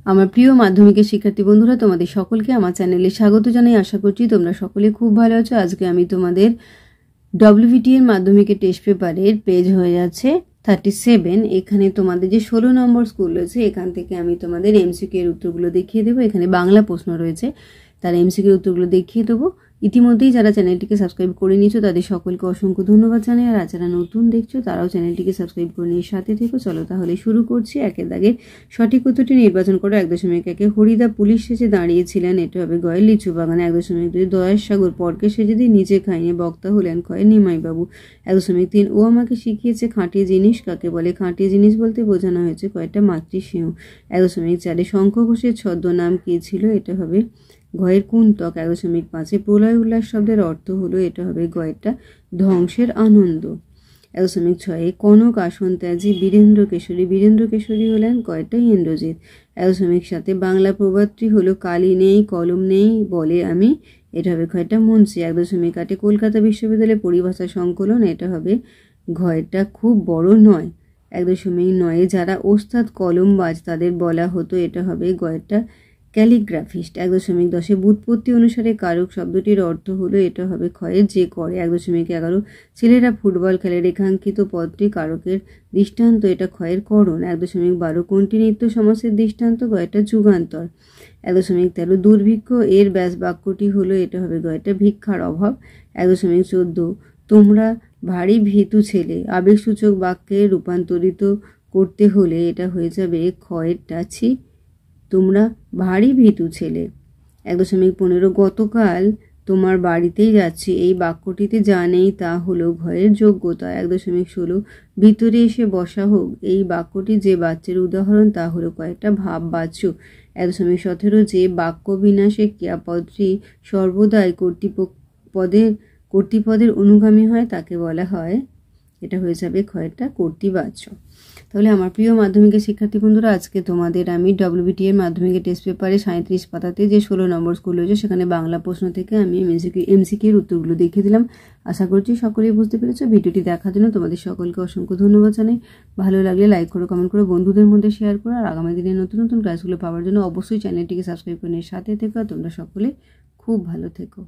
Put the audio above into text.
আমার প্রিয় মাধ্যমিকের শিক্ষার্থী বন্ধুরা, তোমাদের সকলকে আমার চ্যানেলে স্বাগত জানাই। আশা করছি তোমরা সকলে খুব ভালো আছো। আজকে আমি তোমাদের ডব্লিউবিটি এর মাধ্যমিকের টেস্ট পেপারের পেজ হয়ে যাচ্ছে 37। এখানে তোমাদের যে 16 নম্বর স্কুল রয়েছে, এখান থেকে আমি তোমাদের এমসিকিউ এর উত্তরগুলো দেখিয়ে দেবো। এখানে বাংলা প্রশ্ন রয়েছে, তার এমসিকিউ এর উত্তরগুলো দেখিয়ে দেবো। ইতিমধ্যেই যারা চ্যানেলটিকে সাবস্ক্রাইব করে নিয়েছো তাদের সকলকে অসংখ্য ধন্যবাদ জানাই। আর যারা নতুন দেখছো তারাও চ্যানেলটিকে সাবস্ক্রাইব করে নিয়ে সাথে থেকো। চলো তাহলে শুরু করছি। একের দাগের সঠিক উত্তরটি নির্বাচন করো। 1.1 হরিদা পুলিশ সেজে দাঁড়িয়েছিলেন, এটা হবে গয়ের লিচু বাগানে। 1.2 দয়ার সাগর পরকে সেজে দিয়ে নিজে খাইনি, বক্তা হলেন খয়ের নিমাইবাবু। 1.3 ও আমাকে শিখিয়েছে খাঁটি জিনিস কাকে বলে। খাঁটি জিনিস বলতে বোঝানো হয়েছে কয়েকটা মাতৃস্নেহ। 1.4 শঙ্খ ঘোষের ছদ্মনাম কি ছিল, এটা হবে গয়ের কুন্তক। 1.5 প্রলয় উল্লাস শব্দের অর্থ হলো, এটা হবে গয়েরটা ধ্বংসের আনন্দ। 1.6 কনক আসন ত্যাজি বীরেন্দ্র কেশরী। বীরেন্দ্র কেশরী হলেন কয়েকটা ইন্দ্রজিৎ। 1.7 বাংলা প্রবাদটি হলো কালি নেই কলম নেই বলে আমি, এটা হবে কয়েকটা মুন্সি। 1.8 কলকাতা বিশ্ববিদ্যালয়ের পরিভাষা সংকলন, এটা হবে ঘয়েরটা খুব বড় নয়। 1.9 যারা ওস্তাদ কলমবাজ তাদের বলা হতো, এটা হবে গয়েরটা ক্যালিগ্রাফিস্ট। 1.10 ব্যুৎপত্তি অনুসারে কারক শব্দটির অর্থ হলো, এটা হবে ক্ষয়ের যে করে। 1.11 ছেলেরা ফুটবল খেলে। রেখাঙ্কিত পদটি কারকের দৃষ্টান্ত, এটা ক্ষয়ের করণ। 1.12 কোনটি নিত্য সমাসের দৃষ্টান্ত, গয়েরটা যুগান্তর। 1.13 দুর্ভিক্ষ এর ব্যাস বাক্যটি হলো, এটা হবে গয়েরটা ভিক্ষার অভাব। 1.14 তোমরা ভারী ভীতু ছেলে। আবেগসূচক বাক্যে রূপান্তরিত করতে হলে এটা হয়ে যাবে ক্ষয়েরটা ছি তোমরা ভারী ভীতু ছেলে। 1.15 গতকাল তোমার বাড়িতেই যাচ্ছি, এই বাক্যটিতে যা নেই তা হলো ঘয়ের যোগ্যতা। 1.16 ভিতরে এসে বসা হোক, এই বাক্যটি যে বাচ্চার উদাহরণ তা হলো কয়েকটা ভাব বাচ্য। 1.17 যে বাক্য বিন্যাসে ক্রিয়াপদটি সর্বদাই কর্তৃপদের অনুগামী হয় তাকে বলা হয়, এটা হয়ে যাবে ক্ষয়েরটা কর্তৃবাচ্য। তাহলে আমার প্রিয় মাধ্যমিকের শিক্ষার্থী বন্ধুরা, আজকে তোমাদের আমি ডব্লিউবিটি এর মাধ্যমিকের টেস্ট পেপারে 37 পাতাতে যে 16 নম্বর স্কুল রয়েছে সেখানে বাংলা প্রশ্ন থেকে আমি এমসিকিউ এর উত্তরগুলো দেখিয়ে দিলাম। আশা করছি সকলেই বুঝতে পেরেছো। ভিডিওটি দেখার জন্য তোমাদের সকলকে অসংখ্য ধন্যবাদ জানাই। ভালো লাগলে লাইক করো, কমেন্ট করো, বন্ধুদের মধ্যে শেয়ার করো। আর আগামী দিনে নতুন নতুন ক্লাসগুলো পাওয়ার জন্য অবশ্যই চ্যানেলটিকে সাবস্ক্রাইব করে নিয়ে সাথে থেকো। তোমরা সকলে খুব ভালো থেকো।